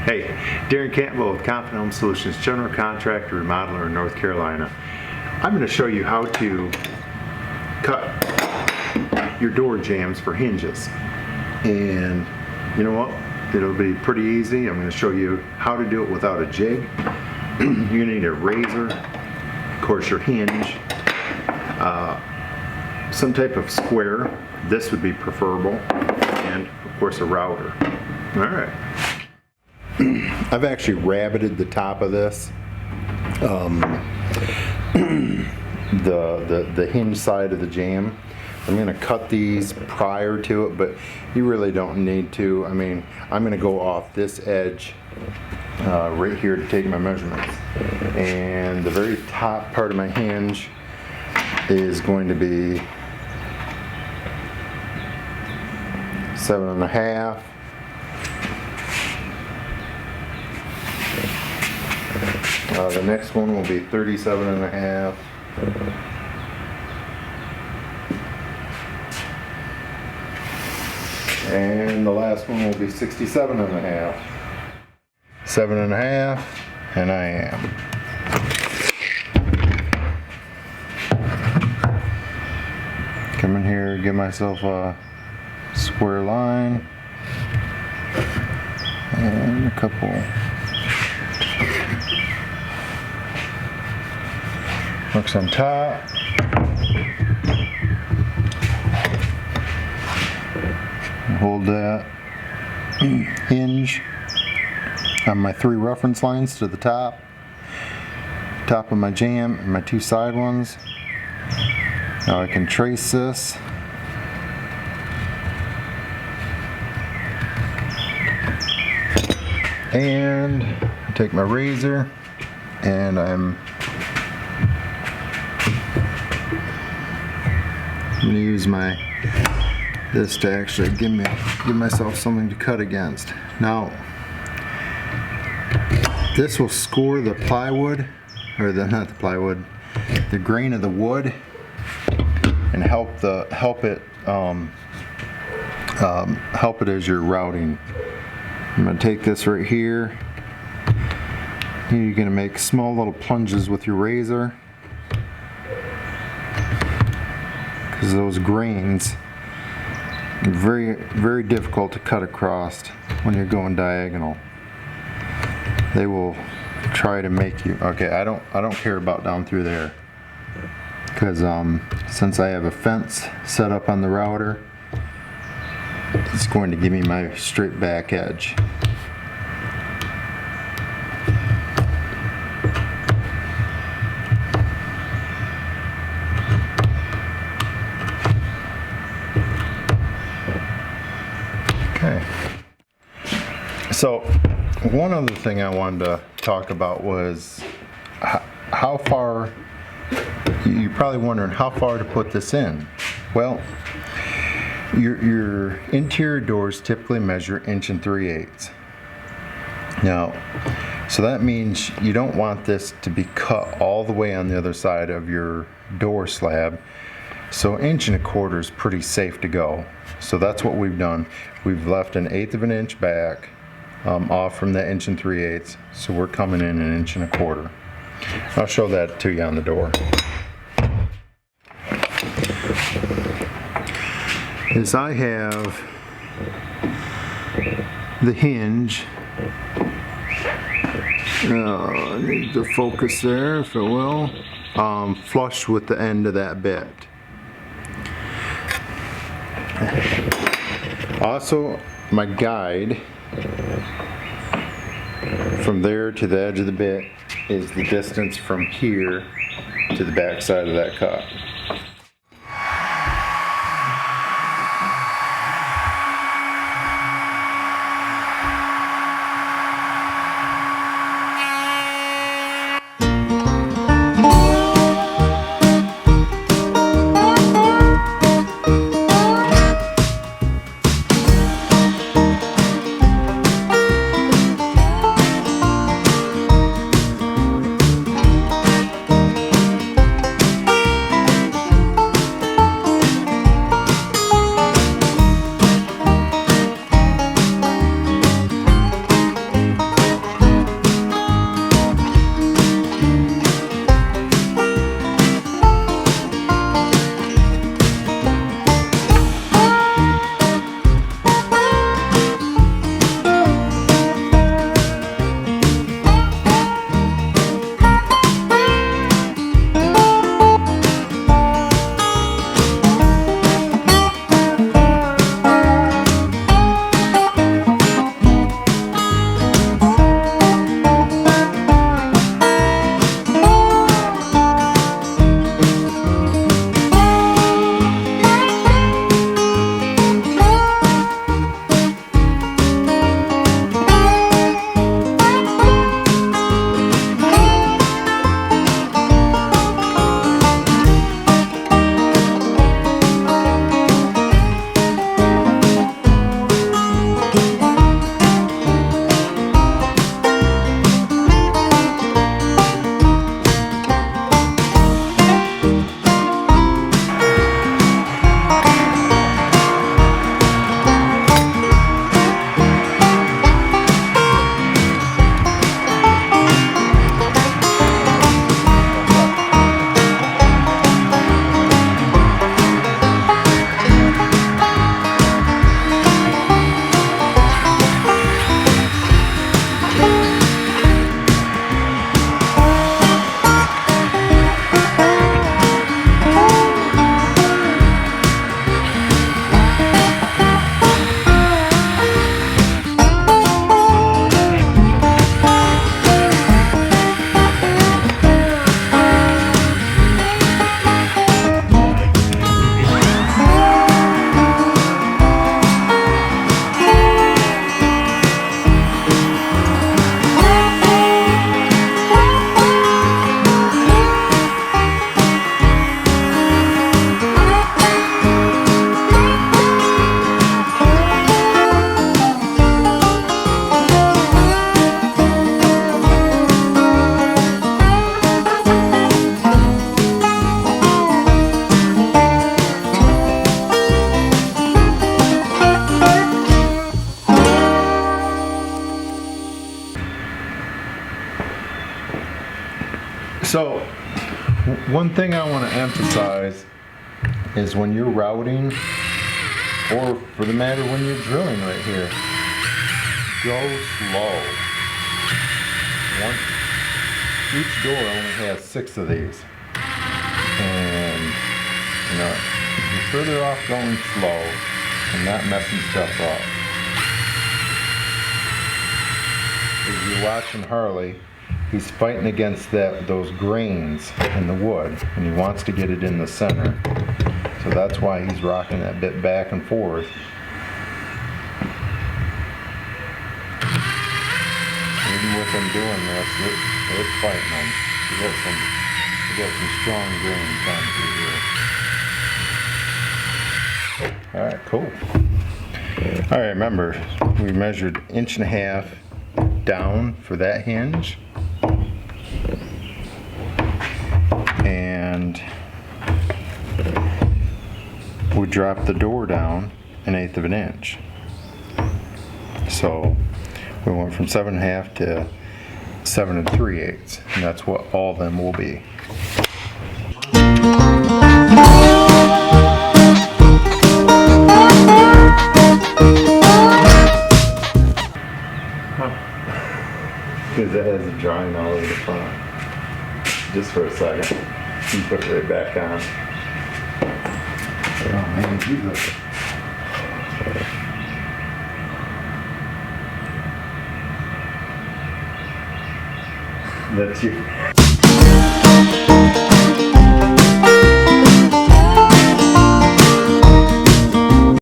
Hey, Darren Campbell with Confident Home Solutions, general contractor, remodeler in North Carolina. I'm going to show you how to cut your door jambs for hinges. And you know what? It'll be pretty easy. I'm going to show you how to do it without a jig. You're going to need a razor, of course your hinge, some type of square. This would be preferable, and of course a router. All right. I've actually rabbited the top of this, the hinge side of the jamb. I'm going to cut these prior to it, but you really don't need to. I mean, I'm going to go off this edge right here to take my measurements, and the very top part of my hinge is going to be 7.5. The next one will be 37.5. And the last one will be 67.5. 7.5, and I am. Come in here, give myself a square line and a couple hooks on top. Hold that hinge on my 3 reference lines to the top of my jamb and my 2 side ones. Now I can trace this. And I take my razor and I'm going to use this to actually give myself something to cut against. Now, this will score the plywood, or not the plywood, the grain of the wood, and help it as you're routing. I'm going to take this right here. You're going to make small little plunges with your razor, because those grains are very, very difficult to cut across when you're going diagonal. They will try to make you. Okay, I don't care about down through there, because since I have a fence set up on the router, it's going to give me my straight back edge. Okay. So one other thing I wanted to talk about was how far, you're probably wondering how far to put this in. Well, your interior doors typically measure 1 3/8 inches. Now, so that means you don't want this to be cut all the way on the other side of your door slab. So 1 1/4 inches is pretty safe to go. So that's what we've done. We've left 1/8 of an inch back off from that 1 3/8 inches. So we're coming in 1 1/4 inches. I'll show that to you on the door. Is I have the hinge. I need to focus there, if it will. Flush with the end of that bit. Also, my guide from there to the edge of the bit is the distance from here to the back side of that cut. So, one thing I want to emphasize is when you're routing, or for the matter when you're drilling right here, go slow. Each door only has 6 of these. And, you know, you're further off going slow and not messing stuff up. As you're watching Harley, he's fighting against those grains in the wood, and he wants to get it in the center. So that's why he's rocking that bit back and forth. Even with him doing this, it's fighting him. We got some strong grains down through here. Alright, cool. Alright, remember, we measured 1.5 inches down for that hinge. And we dropped the door down 1/8 inch. So we went from 7.5 to 7 3/8, and that's what all of them will be. Because it has a drawing all over the front. Just for a second. You put it right back on. Oh man, you look. That's you.